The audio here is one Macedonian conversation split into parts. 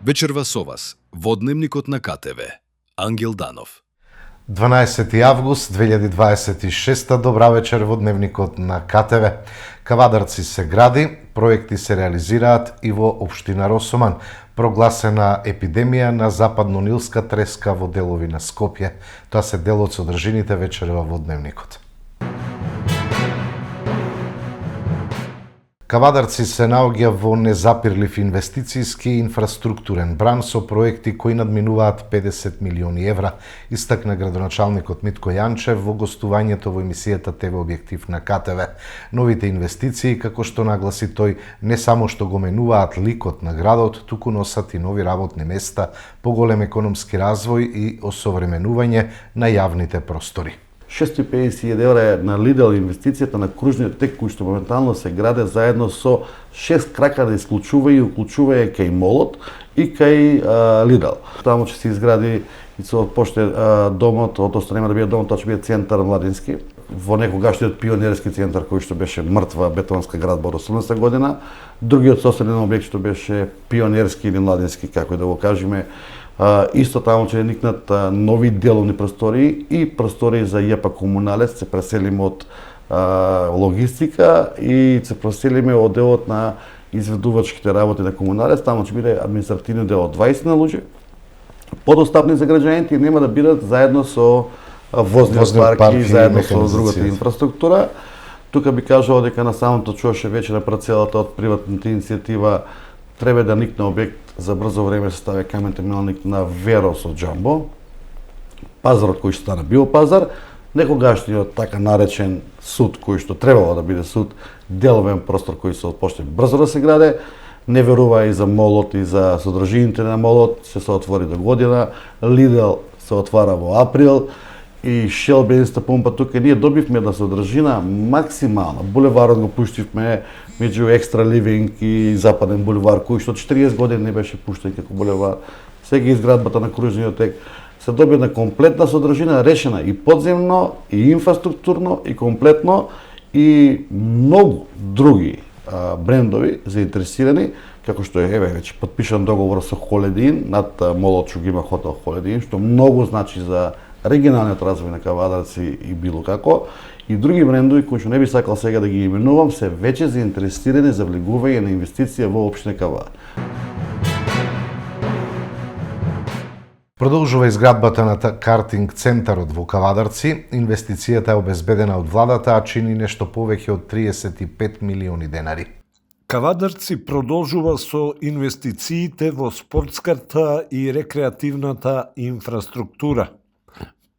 Вечерва со вас, во Дневникот на КТВ. Ангел Данов. 12 август 2026. Добра вечер во Дневникот на КТВ. Кавадарци се гради, проекти се реализираат и во општина Росоман. Прогласена епидемија на западно-нилска треска во делови на Скопје. Тоа се дел од содржините вечерва во Дневникот. Кавадарци се наоѓа во незапирлив инвестицијски и инфраструктурен бран со проекти кои надминуваат 50 милиони евра, истакна градоначалникот Митко Јанчев во гостувањето во емисијата ТВ Објектив на КТВ. Новите инвестиции, како што нагласи тој, не само што го менуваат ликот на градот, туку носат и нови работни места, поголем економски развој и осовременување на јавните простори. 650.000 евра е на Lidl инвестицијата на кружниот тек кој што моментално се граде заедно со 6 крака да уклучување кај молот и кај Lidl. Таму ќе се изгради и се отпочне домот, односно нема да биде домот, тоа ќе биде центар младински. Во некогашниот пионерски центар кој што беше мртва бетонска градба од 80 година, другиот соседен објект што беше пионерски или младински, како и да го кажеме. Исто таму ќе никнат нови деловни простори и простори за ЈП Комуналец, се преселиме од логистика и се преселиме од делот на изведувачките работи на Комуналец, таму ќе биде административниот дел од 20 на луѓе, подостапни за граѓаните и нема да бидат заедно со возниот парк и заедно со другата инфраструктура. Тука би кажал дека на самото чуваше вече на парцелата од приватната иницијатива треба да никне објект за брзо време се стави камен темелник на Верос од Джамбо, пазарот кој што стана биопазар, некогашниот така наречен суд кој што требало да биде суд, деловен простор кој се отпочне брзо да се граде, не верува и за молот и за содржините на молот, се отвори до година, Lidl се отвара во април и Shell бензинска помпа тука ние добивме да содржина максимална. Булеварот го пуштивме меѓу Екстра Ливинг и Западен булевар, кој што 40 години не беше пуштен како булевар. Сега изградбата на кружниот тек се доби на комплетна содржина, решена и подземно, и инфраструктурно, и комплетно, и многу други брендови заинтересирани, како што е веќе подпишан договор со Холедин над молот што ги има хотел Холедин, што многу значи за регионалниот развој на Кавадарци и било како, и други брендови кои што не би сакал сега да ги именувам, се веќе заинтересирани за влегување на инвестиција во општина Кавадар. Продолжува изградбата на картинг центарот во Кавадарци. Инвестицијата е обезбедена од владата, а чини нешто повеќе од 35 милиони денари. Кавадарци продолжува со инвестициите во спортската и рекреативната инфраструктура.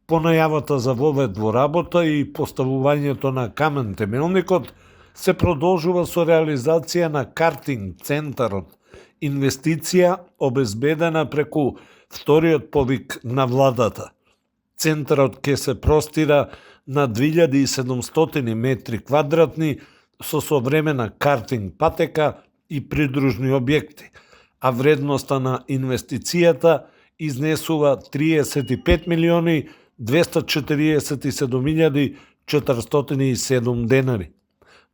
По најавата за вовед во работа и поставувањето на камен темелникот, се продолжува со реализација на картинг центарот, инвестиција обезбедена преку вториот повик на владата. Центарот ќе се простира на 2700 метри квадратни со современа картинг патека и придружни објекти, а вредноста на инвестицијата изнесува 35 милиони 247.407 денари.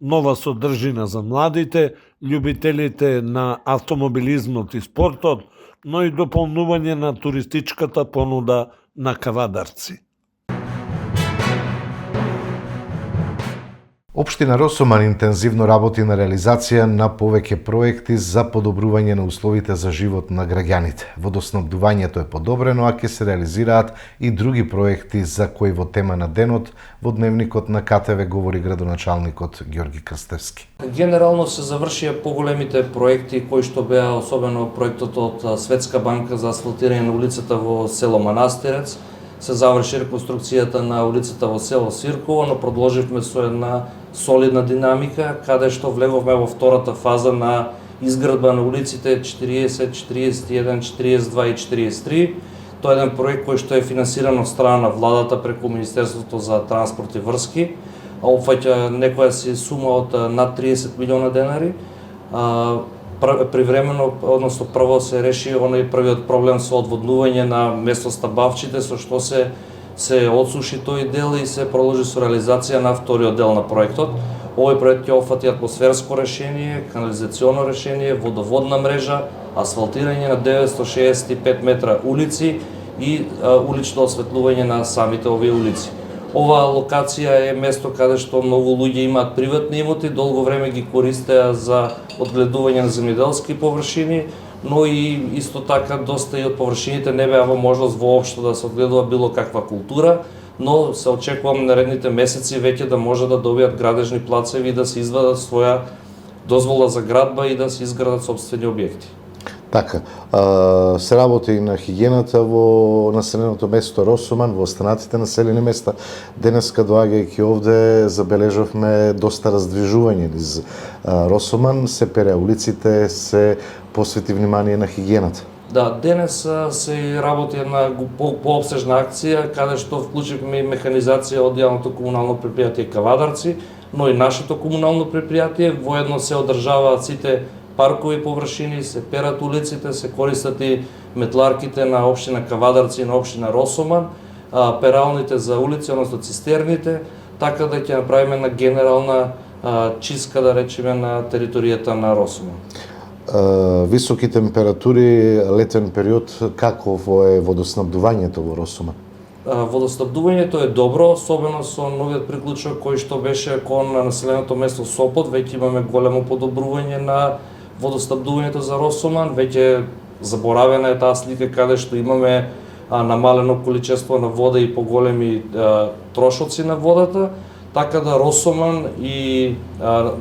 Нова содржина за младите, љубителите на автомобилизмот и спортот, но и дополнување на туристичката понуда на Кавадарци. Општина Росоман интензивно работи на реализација на повеќе проекти за подобрување на условите за живот на граѓаните. Водоснабдувањето е подобрено, а ќе се реализираат и други проекти за кои во тема на денот во Дневникот на КТВ говори градоначалникот Ѓорги Крстевски. Генерално се завршија поголемите проекти кои што беа особено проектот од Светска банка за асфалтирање на улицата во село Манастирец, се заврши реконструкцијата на улицата во село Свирково, но продолживме со една солидна динамика, каде што влеговме во втората фаза на изградба на улиците 40, 41, 42 и 43. Тоа е еден проект кој што е финансиран од страна на владата преку Министерството за транспорт и врски, а опфаќа некоја си сума од над 30 милиона денари. Привремено, односно прво се реши оној првиот проблем со одводнување на местоста Бавчите, со што се отсуши тој дел и се продолжи со реализација на вториот дел на проектот. Овој проект ќе опфати атмосферско решение, канализационо решение, водоводна мрежа, асфалтирање на 965 метра улици и улично осветлување на самите овие улици. Оваа локација е место каде што многу луѓе имаат приватни имоти, долго време ги користеа за одгледување на земјоделски површини, но и исто така доста и од површините не беа во можност воопшто да се одгледува било каква култура, но се очекувам наредните месеци веќе да може да добијат градежни плацеви и да се извадат своја дозвола за градба и да се изградат собствени објекти. Така, се работи и на хигиената во населеното место Росоман, во останатите населени места. Денеска доаѓајќи овде забележавме доста раздвижување низ Росоман, се пере улиците, се посвети внимание на хигиената. Да, денес се работи една пообсежна акција каде што вклучивме и механизација од јавното комунално предпријатие Кавадарци, но и нашето комунално предпријатие. Воедно се одржаваат сите паркови површини, се перат улиците, се користат и метларките на општина Кавадарци и на општина Росоман, пералните за улици, односно цистерните, така да ќе направиме на генерална чистка, да речеме, на територијата на Росоман. Високи температури, летен период, какво е водоснабдувањето во Росоман? Водоснабдувањето е добро, особено со новиот приклучок кој што беше кон населеното место Сопот. Веќе имаме големо подобрување на водоснабдувањето за Росоман. Веќе заборавена е таа слика каде што имаме намалено количество на вода и поголеми трошоци на водата, така да Росоман и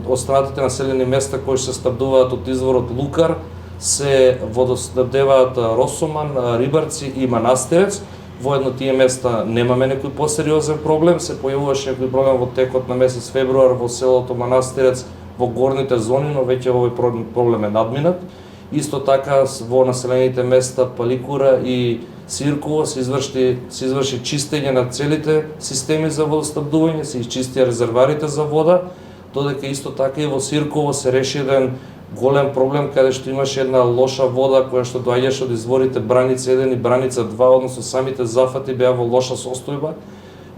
останатите населени места кои се снабдуваат од изворот Лукар се водоснабдеваат Росоман, Рибарци и Манастирец. Во едно тие места немаме некој посериозен проблем, се појавуваше некој проблем во текот на месец февруар во селото Манастирец во горните зони, но веќе овој проблем е надминат. Исто така во населените места Паликура и Сирково се изврши чистење на целите системи за водоснабдување, се изчистија резерварите за вода, додека исто така и во Сирково се реши еден голем проблем каде што имаше една лоша вода која што доаѓаше од изворите Браница 1 и Браница 2, односно самите зафати беа во лоша состојба.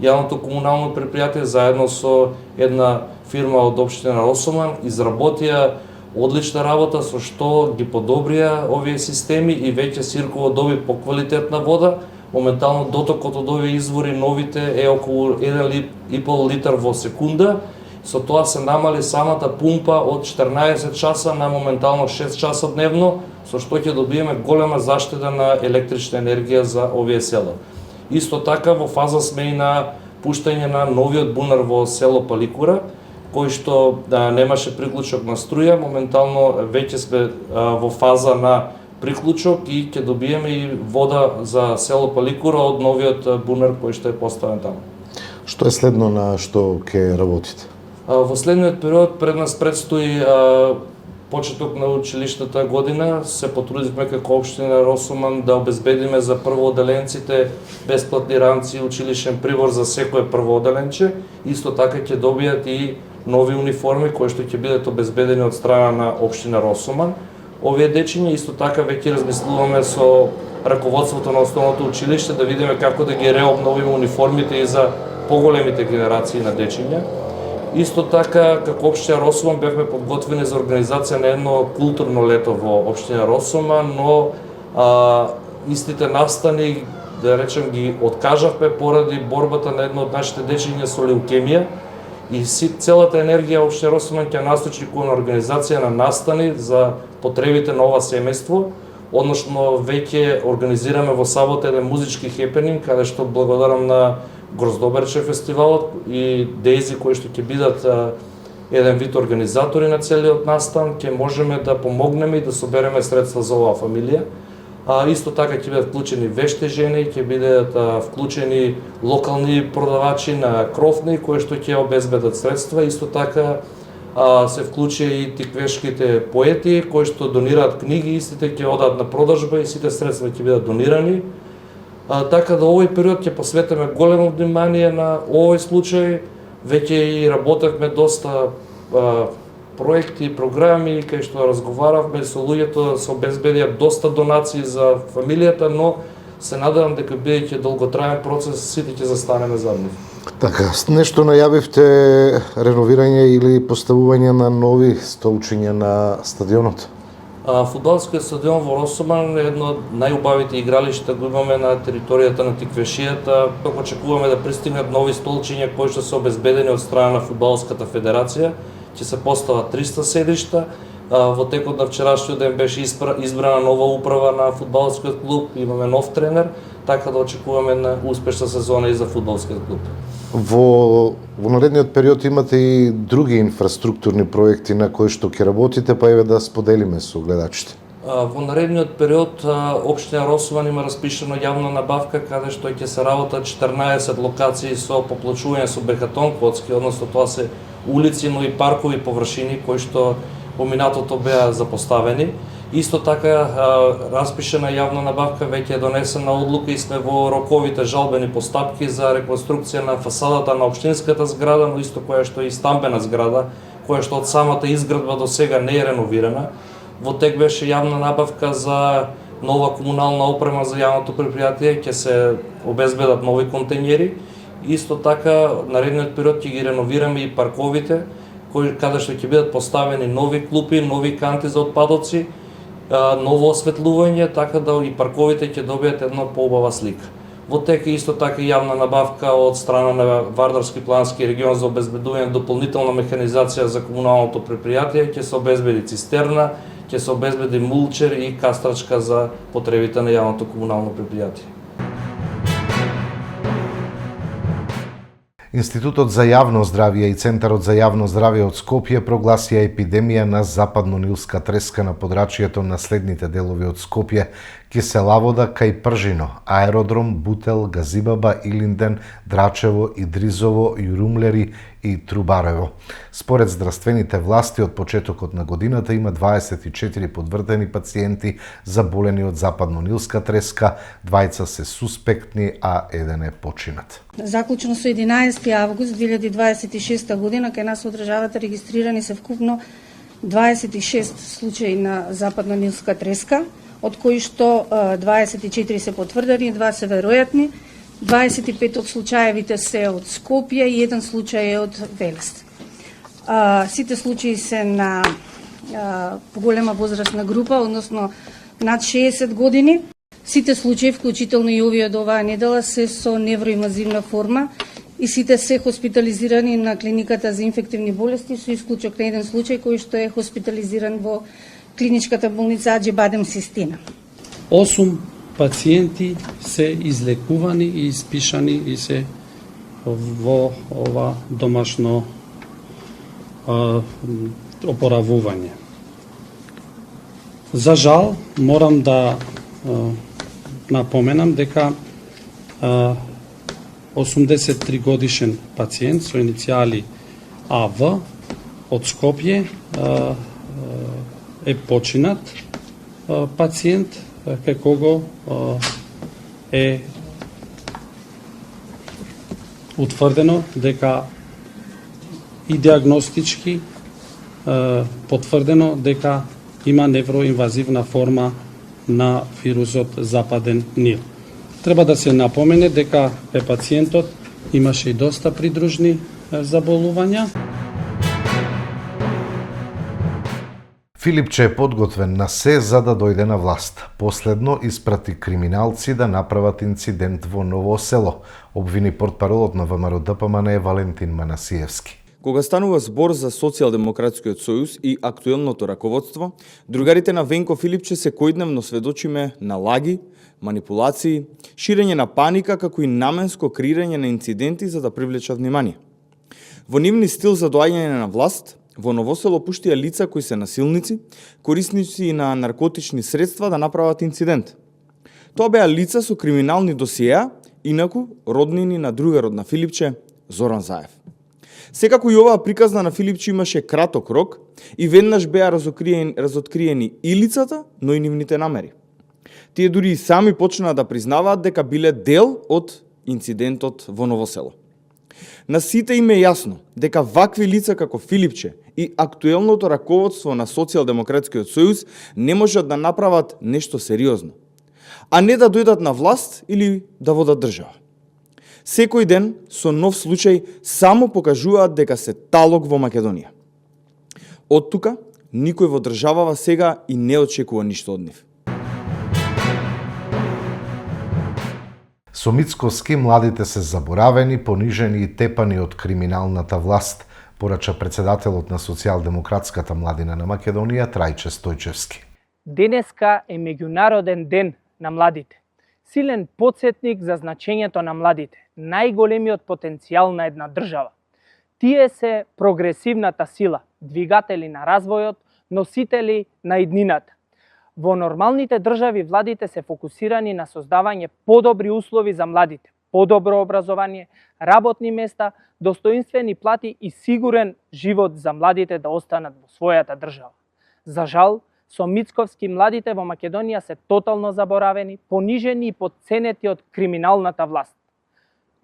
Јавното комунално предпријатие заедно со една фирма од општина Росоман изработија одлична работа со што ги подобрија овие системи и веќе Сирково доби поквалитетна вода. Моментално дотокот од овие извори новите е околу 1,5 литар во секунда. Со тоа се намали самата пумпа од 14 часа на моментално 6 часа дневно, со што ќе добиеме голема заштеда на електрична енергија за овие села. Исто така во фаза сме и на пуштање на новиот бунар во село Паликура, кој што немаше приклучок на струја, моментално веќе сме во фаза на приклучок и ќе добиеме и вода за село Паликура од новиот бунар кој што е поставен таму. Што е следно на што ќе работите? Во следниот период пред нас предстои почеток на училиштата година. Се потрудивме како општина Росоман да обезбедиме за првооделенците бесплатни ранци и училишен прибор за секое првооделенче. Исто така ќе добијат и нови униформи кои што ќе бидат обезбедени од страна на општина Росоман. Овие дечиња исто така веќе размислуваме со раководството на основното училиште да видиме како да ги реобновиме униформите и за поголемите генерации на дечиња. Исто така, како општина Росоман бевме подготвени за организација на едно културно лето во општина Росоман, но истите настани, да речем, ги откажавме поради борбата на едно од нашите дечиња со леукемија и целата енергија општина Росоман ќе насочи кон организација на настани за потребите на ова семејство, односно веќе организираме во сабота еден музички хепенинг, каде што благодарам на Гроздоберче фестивалот и Дейзи кои што ќе бидат еден вид организатори на целиот настан, ќе можеме да помогнеме и да собереме средства за оваа фамилија. Исто така ќе бидат вклучени вешти жени, ќе бидат вклучени локални продавачи на крофни кои што ќе обезбедат средства. Исто така се вклучи и тиквешките поети кои што донираат книги, истите ќе одат на продажба и сите средства ќе бидат донирани. Така да овој период ќе посветиме големо внимание на овој случај. Веќе и работевме доста проекти и програми кај што разговаравме со луѓето да се обезбедија доста донации за фамилијата, но се надевам дека бидејќи долготраен процес сите ќе застанеме за нив. Така, нешто најавивте реновирање или поставување на нови столчиња на стадионот? Фудбалскиот стадион во Росоман е едно од најубавите игралишта го имаме на територијата на Тиквешијата. Очекуваме да пристигнат нови столчиња кои што се обезбедени од страна на Фудбалската федерација. Ќе се постават 300 седишта. Во текот на вчерашниот ден беше избрана нова управа на фудбалскиот клуб, имаме нов тренер, така да очекуваме на успешна сезона и за фудбалскиот клуб. Во наредниот период имате и други инфраструктурни проекти на кои што ќе работите, па еве да споделиме со гледачите. Во наредниот период општина Росоман има распишана јавна набавка каде што ќе се работат 14 локации со поплачување со бехатон коцки, односно тоа се улици, но и паркови површини кои што во минатото беа запоставени. Исто така распишена јавна набавка веќе е донесена одлука и сме во роковите жалбени постапки за реконструкција на фасадата на општинската зграда, но исто која што е и стамбена зграда, која што од самата изградба до сега не е реновирана. Во тек беше јавна набавка за нова комунална опрема за јавното предпријатие, ќе се обезбедат нови контењери. Исто така, наредниот период ќе ги реновираме и парковите, каде што ќе бидат поставени нови клупи, нови канти за отпадоци, ново осветлување, така да и парковите ќе добијат една поубава слика. Во тек исто така јавна набавка од страна на Вардарски плански регион за обезбедување дополнителна механизација за комуналното предпријатие, ќе се обезбеди цистерна, ќе се обезбеди мулчер и кастрачка за потребите на јавното комунално предпријатие. Институтот за јавно здравје и Центарот за јавно здравје од Скопје прогласија епидемија на западно-нилска треска на подрачјето на следните делови од Скопје: Кисела вода кај Пржино, Аеродром, Бутел, Газибаба, Илинден, Драчево, Идризово, Јурумлери и Трубарево. Според здравствените власти, од почетокот на годината има 24 подвртени пациенти заболени од западно-нилска треска, 2 се суспектни, а 1 е починат. Заклучно со 11 август 2026 година кај нас во државата регистрирани се вкупно 26 случаи на западно-нилска треска, од кои што 24 се потврдени, 2 се веројатни, 25 од случаевите се од Скопје и 1 случај е од Велес. Сите случаи се на поголема возрастна група, односно над 60 години. Сите случаи, вклучително и овие од оваа недела, се со невроинвазивна форма и сите се хоспитализирани на клиниката за инфективни болести, со исклучок на 1 случај кој што е хоспитализиран во клиничката болница Аџи-Бадем Систина. 8 пациенти се излекувани и испишани и се во ова домашно опоравување. За жал, морам да напоменам дека 83 годишен пациент со иницијали АВ од Скопје е починат пациент кај кого е утврдено дека и диагностички потврдено дека има невроинвазивна форма на вирусот Западен Нил. Треба да се напомене дека пациентот имаше и доста придружни заболувања. Филипче е подготвен на се за да дојде на власт. Последно испрати криминалци да направат инцидент во Ново село, обвини портпаролот на ВМРО-ДПМН Валентин Манасиевски. Кога станува збор за Социјалдемократскиот сојуз и актуелното раководство, другарите на Венко Филипче секојдневно сведочиме на лаги, манипулации, ширење на паника, како и наменско креирање на инциденти за да привлечат внимание. Во нивни стил за доаѓање на власт, во Ново село пуштија лица кои се насилници, корисници на наркотични средства да направат инцидент. Тоа беа лица со криминални досиеа, инаку роднини на другарот на Филипче, Зоран Заев. Секако и оваа приказна на Филипче имаше краток рок и веднаш беа разоткриени и лицата, но и нивните намери. Тие дури и сами почнаа да признаваат дека биле дел од инцидентот во Ново село. На сите им е јасно дека вакви лица како Филипче и актуелното раководство на Социјалдемократскиот сојуз не можат да направат нешто сериозно, а не да дојдат на власт или да водат држава. Секој ден со нов случај само покажуваат дека се талог во Македонија. Од тука, никој во државава сега и не очекува ништо од нив. Со Мицковски младите се заборавени, понижени и тепани од криминалната власт, порача председателот на Социјалдемократската младина на Македонија Трајче Стојчевски. Денеска е меѓународен ден на младите. Силен потсетник за значењето на младите, најголемиот потенцијал на една држава. Тие се прогресивната сила, двигатели на развојот, носители на иднината. Во нормалните држави владите се фокусирани на создавање подобри услови за младите, подобро образование, работни места, достоинствени плати и сигурен живот за младите да останат во својата држава. За жал, со Мицковски младите во Македонија се тотално заборавени, понижени и потценети од криминалната власт.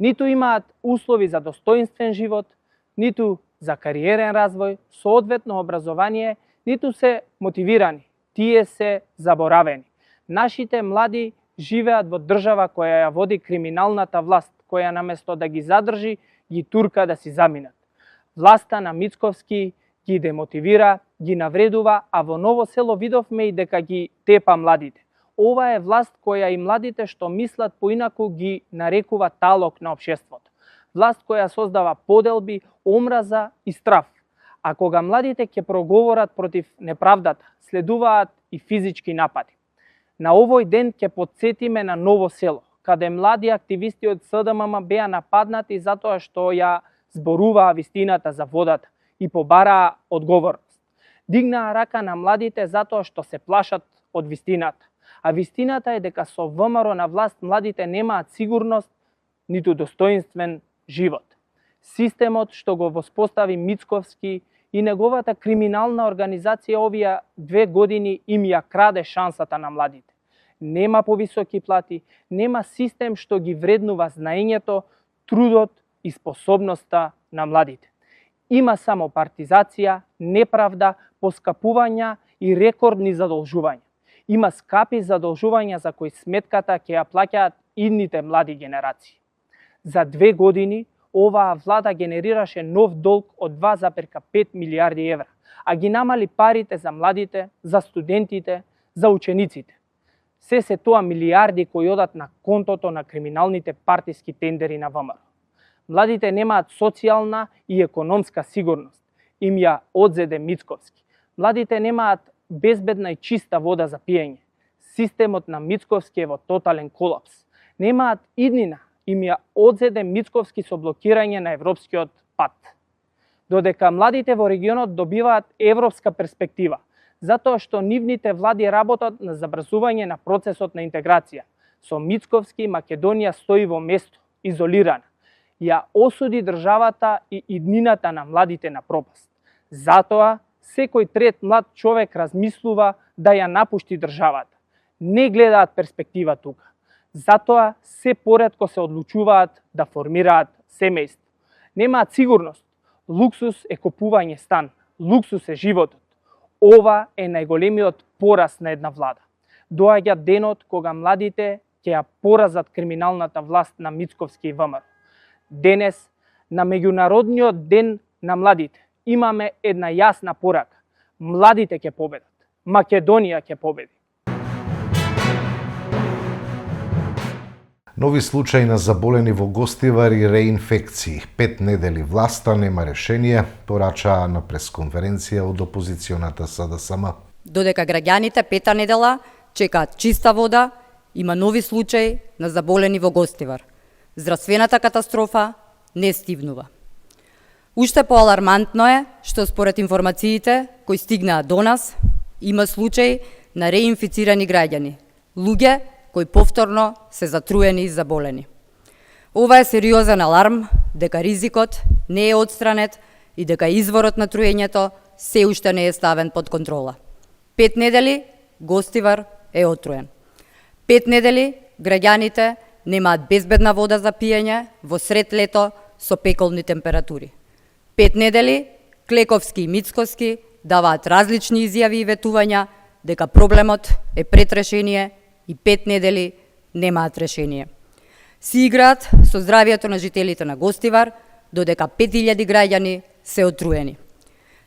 Ниту имаат услови за достоинствен живот, ниту за кариерен развој, соодветно образование, ниту се мотивирани. Тие се заборавени. Нашите млади живеат во држава која ја води криминалната власт, која наместо да ги задржи, ги турка да си заминат. Власта на Мицковски ги демотивира, ги навредува, а во Ново село видовме и дека ги тепа младите. Ова е власт која и младите што мислат поинаку ги нарекува талок на општеството. Власт која создава поделби, омраза и страф. А кога младите ќе проговорат против неправдата, следуваат и физички напади. На овој ден ќе потсетиме на Ново село, каде млади активисти од СДММ беа нападнати затоа што ја зборуваа вистината за водата и побараа одговорност. Дигнаа рака на младите затоа што се плашат од вистината. А вистината е дека со ВМРО на власт младите немаат сигурност, ниту достоинствен живот. Системот што го воспостави Мицковски и неговата криминална организација овие 2 години им ја краде шансата на младите. Нема повисоки плати, нема систем што ги вреднува знаењето, трудот и способноста на младите. Има само партизација, неправда, поскапувања и рекордни задолжувања. Има скапи задолжувања за кои сметката ќе ја плаќаат идните млади генерации. За 2 години оваа влада генерираше нов долг од 2,5 милиарди евра, а ги намали парите за младите, за студентите, за учениците. Се тоа милиарди кои одат на контото на криминалните партиски тендери на ВМРО. Младите немаат социјална и економска сигурност. Им ја одзеде Мицковски. Младите немаат безбедна и чиста вода за пиење. Системот на Мицковски е во тотален колапс. Немаат иднина. Им ја одзеде Мицковски со блокирање на европскиот пат. Додека младите во регионот добиваат европска перспектива, затоа што нивните влади работат на забрзување на процесот на интеграција. Со Мицковски Македонија стои во место, изолирана. Ја осуди државата и иднината на младите на пропаст. Затоа секој трет млад човек размислува да ја напушти државата. Не гледаат перспектива тука. Затоа се поретко се одлучуваат да формираат семејство. Немаат сигурност. Луксус е купување стан. Луксус е животот. Ова е најголемиот пораз на една влада. Доаѓа денот кога младите ќе ја поразат криминалната власт на Мицковски и ВМРО. Денес, на меѓународниот ден на младите, имаме една јасна порака. Младите ќе победат. Македонија ќе победи. Нови случаи на заболени во Гостивар и реинфекции. 5 недели власта нема решение, порача на пресконференција од опозиционата СДСМ. Додека граѓаните 5-та недела чекаат чиста вода, има нови случаи на заболени во Гостивар. Здравствената катастрофа не стивнува. Уште поалармантно е што според информациите кои стигнаа до нас, има случаи на реинфицирани граѓани, луѓе кои повторно се затруени и заболени. Ова е сериозен аларм дека ризикот не е отстранет и дека изворот на труењето се уште не е ставен под контрола. 5 недели Гостивар е отруен. 5 недели граѓаните немаат безбедна вода за пиење во сред лето со пеколни температури. 5 недели Клековски и Мицковски даваат различни изјави и ветувања дека проблемот е пред решение и 5 недели немаат решение. Си играат со здравието на жителите на Гостивар, додека 5000 граѓани се отруени.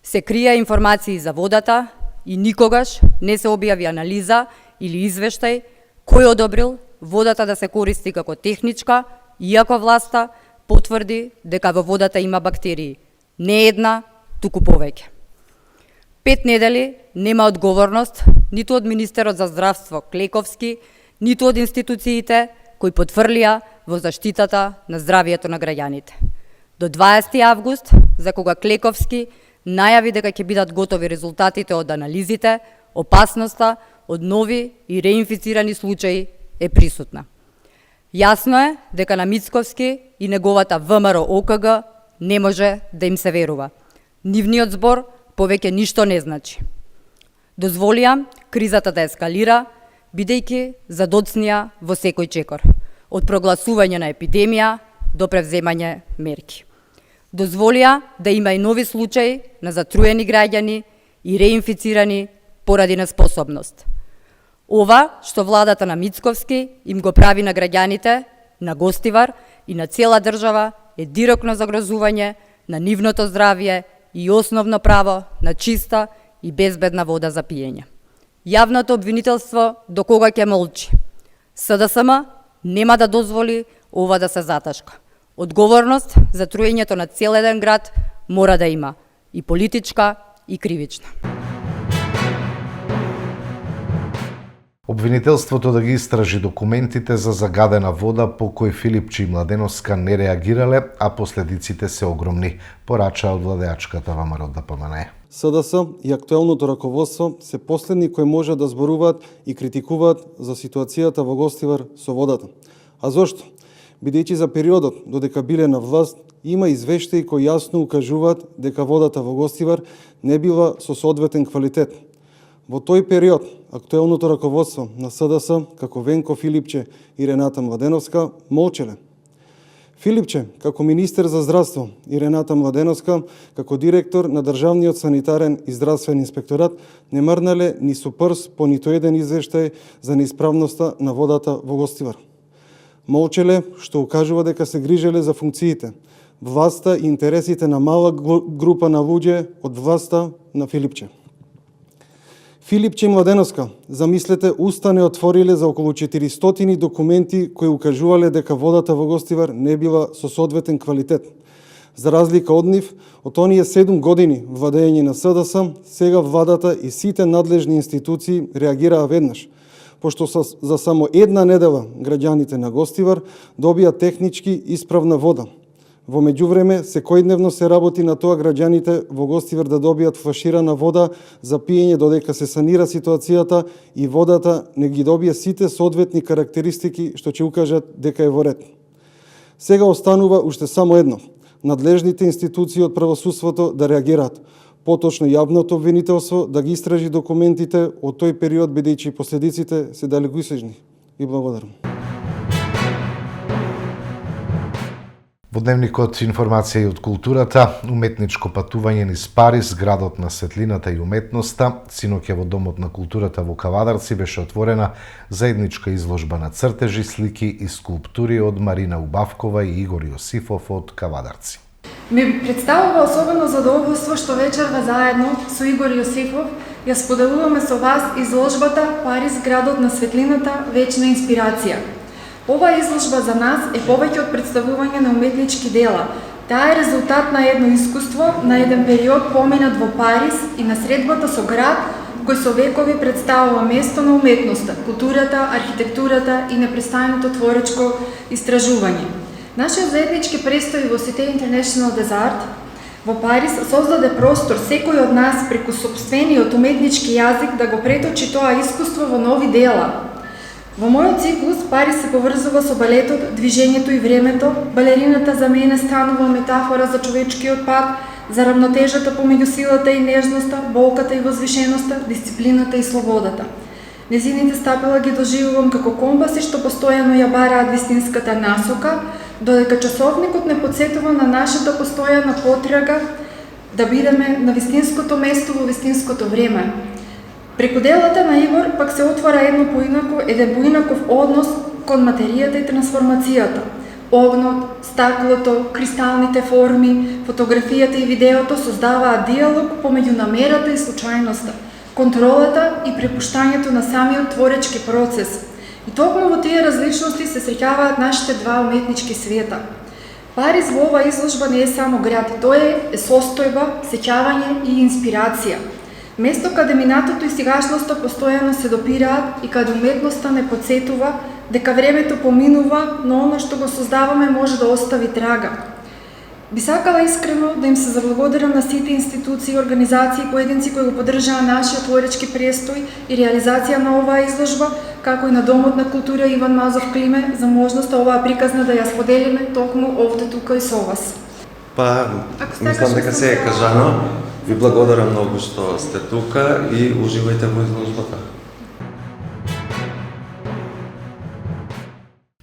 Се крија информации за водата и никогаш не се објави анализа или извештај кој одобрил водата да се користи како техничка, иако власта потврди дека во водата има бактерии. Не една, туку повеќе. 5 недели нема одговорност ниту од Министерот за здравство Клековски, ниту од институциите кои потврлија во заштитата на здравието на граѓаните. До 20 август, за кога Клековски најави дека ќе бидат готови резултатите од анализите, опасноста од нови и реинфицирани случаи е присутна. Јасно е дека на Мицковски и неговата ВМРО ОКГ не може да им се верува. Нивниот збор повеќе ништо не значи. Дозволија кризата да ескалира, бидејќи задоцнија во секој чекор, од прогласување на епидемија до превземање мерки. Дозволија да има и нови случаи на затруени граѓани и реинфицирани поради неспособност. Ова што владата на Мицковски им го прави на граѓаните, на Гостивар и на цела држава е директно загрозување на нивното здравје и основно право на чиста и безбедна вода за пиење. Јавното обвинителство до кога ќе молчи? СДСМ нема да дозволи ова да се заташка. Одговорност за труењето на цел еден град мора да има и политичка и кривична. Обвинителството да ги истражи документите за загадена вода по кој Филипче и Младеновска не реагирале, а последиците се огромни, порача од владеачката ВМРО ДПМНЕ. СДС и актуелното раководство се последни кои може да зборуваат и критикуваат за ситуацијата во Гостивар со водата. А зошто? Бидејќи за периодот додека биле на власт, има извештаи кои јасно укажуваат дека водата во Гостивар не била со соодветен квалитет. Во тој период, актуелното раководство на СДС, како Венко Филипче и Рената Младеновска, молчеле. Филипче, како министер за здравство, и Рената Младеновска, како директор на Државниот санитарен и здравствен инспекторат, не мрнале ни со прст по нито еден извештај за неисправноста на водата во Гостивар. Молчеле, што укажува дека се грижеле за функциите, власта и интересите на мала група на луѓе од власта на Филипче. Филипче и Младеновска, замислете, уста не отвориле за околу 400 документи кои укажувале дека водата во Гостивар не била со соодветен квалитет. За разлика од нив, од оние 7 години владење на СДС, сега владата и сите надлежни институции реагираа веднаш, пошто за само една недела граѓаните на Гостивар добија технички исправна вода. Во меѓувреме, секојдневно се работи на тоа граѓаните во Гостивар да добијат флаширана вода за пиење додека се санира ситуацијата и водата не ги добија сите соодветни карактеристики што ќе укажат дека е во ред. Сега останува уште само едно – надлежните институции од правосудството да реагираат, поточно јавното обвинителство да ги истражи документите од тој период, бидејќи последиците се далекосежни. Ви благодарам. Во дневникот информација и од културата, уметничко патување низ Париз, градот на светлината и уметноста, синоќа во Домот на културата во Кавадарци беше отворена заедничка изложба на цртежи, слики и скулптури од Марина Убавкова и Игор Јосифов од Кавадарци. Ми представува особено задоволство што вечерва заедно со Игор Јосифов ја споделуваме со вас изложбата Париз, градот на светлината, вечна инспирација. Ова изложба за нас е повеќе од представување на уметнички дела. Таа е резултат на едно искуство, на еден период поминат во Париз и на средбата со град кој со векови представува место на уметноста, културата, архитектурата и непрестајното творечко истражување. Нашиот заеднички престој во Cité International des Arts во Париз создаде простор секој од нас преку сопствениот уметнички јазик да го преточи тоа искуство во нови дела. Во мојот циклус Париз се поврзува со балетот, движењето и времето. Балерината за мене станува метафора за човечкиот пат, за равнотежата помеѓу силата и нежноста, болката и возвишеноста, дисциплината и слободата. Незините стапила ги доживувам како компаси што постојано ја бараат вистинската насока, додека часовникот не потсетува на нашата постојана потрага да бидеме на вистинското место во вистинското време. Преку делата на Игор пак се отвора еден поинаков однос кон материјата и трансформацијата. Огнот, стаклото, кристалните форми, фотографијата и видеото создаваат диалог помеѓу намерата и случајноста, контролата и препуштањето на самиот творечки процес. И токму во тие различности се среќаваат нашите два уметнички света. Париз во оваа изложба не е само град, тој е состојба, сеќавање и инспирација. Место каде минатото и сегашноста постојано се допираат и каде уметноста не подсетува дека времето поминува, но она што го создаваме може да остави трага. Би сакала искрено да им се заблагодарам на сите институции, организации и поединци кои го поддржаа нашиот творечки престој и реализација на оваа изложба, како и на Домот на култура Иван Мазов Климе за можноста оваа приказна да ја споделиме токму овде тука и со вас. Мислам дека се е кажано. Ви благодарам многу што сте тука и уживајте во изложбата.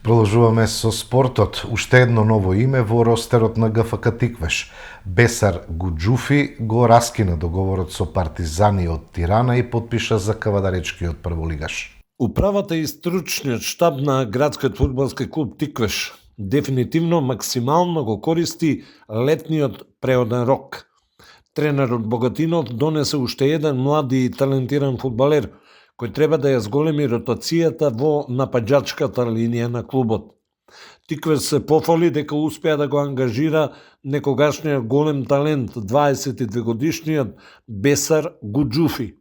Продолжуваме со спортот. Уште едно ново име во ростерот на ГФК Тиквеш. Бесар Гуџуфи го раскина договорот со Партизани од Тирана и потпиша за кавадаречкиот прволигаш. Управата и стручниот штаб на градскиот фудбалски клуб Тиквеш дефинитивно максимално го користи летниот преоден рок. Тренерот Богатинов донесе уште еден млад и талентиран фудбалер, кој треба да ја зголеми ротацијата во напаѓачката линија на клубот. Тиквеш се пофали дека успеа да го ангажира некогашниот голем талент, 22 годишниот Бесар Гуџуфи.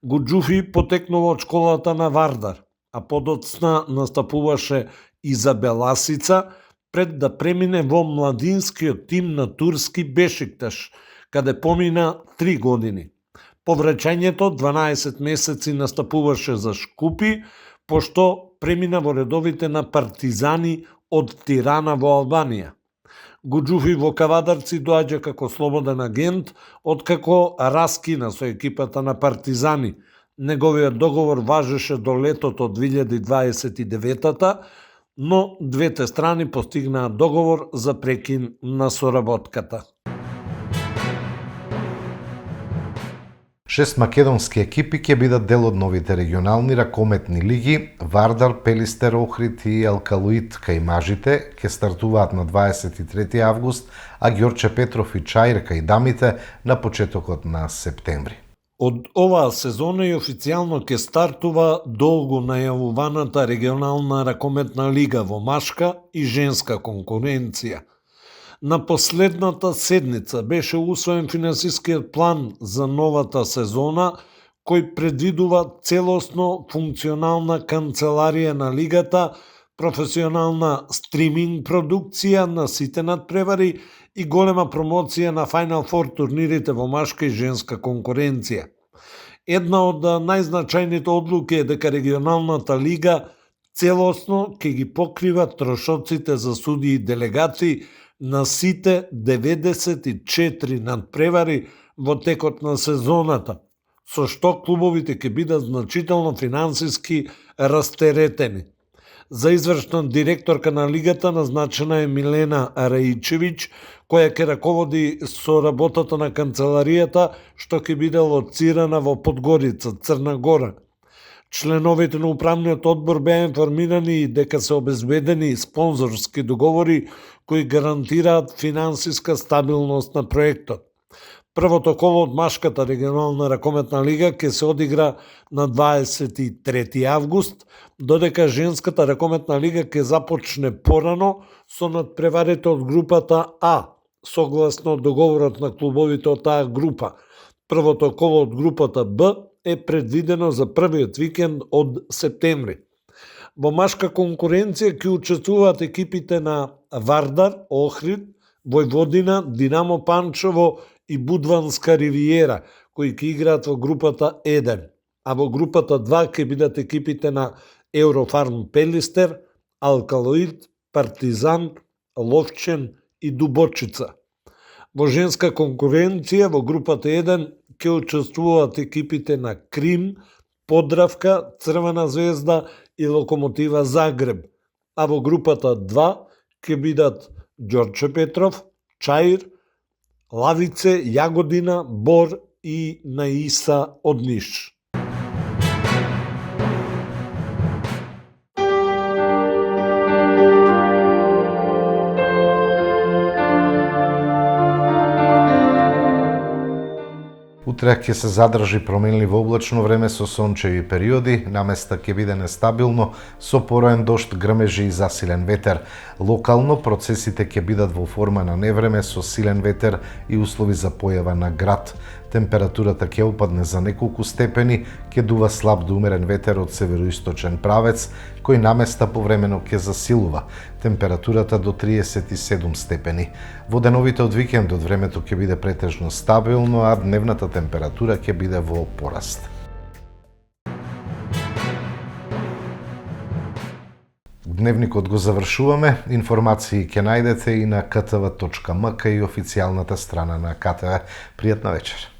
Гуџуфи потекнува од школата на Вардар, а подоцна настапуваше и за Беласица пред да премине во младинскиот тим на турски Бешикташ, каде помина 3 години. По враќањето 12 месеци настапуваше за Шкупи, пошто премина во редовите на Партизани од Тирана во Албанија. Гуџуфи во Кавадарци доаѓа како слободен агент, откако раскина со екипата на Партизани. Неговиот договор важеше до летото 2029-та, но двете страни постигнаа договор за прекин на соработката. 6 македонски екипи ќе бидат дел од новите регионални ракометни лиги. Вардар, Пелистер, Охрид и Алкалоид кај мажите ќе стартуваат на 23 август, а Ѓорче Петров и Чаир кај дамите на почетокот на септември. Од оваа сезона и официјално ќе стартува долго најавуваната регионална ракометна лига во машка и женска конкуренција. На последната седница беше усвоен финансискиот план за новата сезона, кој предвидува целосно функционална канцеларија на лигата, професионална стриминг продукција на сите надпревари и голема промоција на Final Four турнирите во машка и женска конкуренција. Една од најзначајните одлуки е дека регионалната лига целосно ќе ги покрива трошоците за суди и делегати на сите 94 надпревари во текот на сезоната, со што клубовите ќе бидат значително финансиски растеретени. За извршна директорка на лигата назначена е Милена Раичевиќ, која ќе раководи со работата на канцеларијата, што ќе биде лоцирана во Подгорица, Црна Гора. Членовите на управниот одбор беа информирани дека се обезбедени спонзорски договори кои гарантираат финансиска стабилност на проектот. Првото коло од машката регионална ракометна лига ќе се одигра на 23 август, додека женската ракометна лига ќе започне порано со надпреварите од групата А, согласно договорот на клубовите од таа група. Првото коло од групата Б е предвидено за првиот викенд од септември. Во машка конкуренција ќе учествуваат екипите на Вардар, Охрид, Војводина, Динамо Панчево и Будванска Ривиера, кои ќе играат во групата 1, а во групата 2 ќе бидат екипите на Еврофарм Пелистер, Алкалоид, Партизан, Ловчен и Дубочица. Во женска конкуренција во групата 1 ќе учествуваат екипите на Крим, Подравка, Црвена звезда и Локомотива Загреб, а во групата 2 ќе бидат Ѓорче Петров, Чаир, Лавице, Јагодина, Бор и Наиса од Ниш. Утре ќе се задржи променливо облачно време со сончеви периоди, наместа ќе биде нестабилно со пороен дожд, грмежи и засилен ветер. Локално процесите ќе бидат во форма на невреме со силен ветер и услови за појава на град. Температурата ќе опадне за неколку степени, ќе дува слаб до умерен ветер од североисточен правец, кој наместа повремено ќе засилува. Температурата до 37 степени. Во деновите од викендот времето ќе биде претежно стабилно, а дневната температура ќе биде во пораст. Дневникот го завршуваме. Информации ќе најдете и на ktv.mk и официјалната страна на КТВ. Пријатна вечер.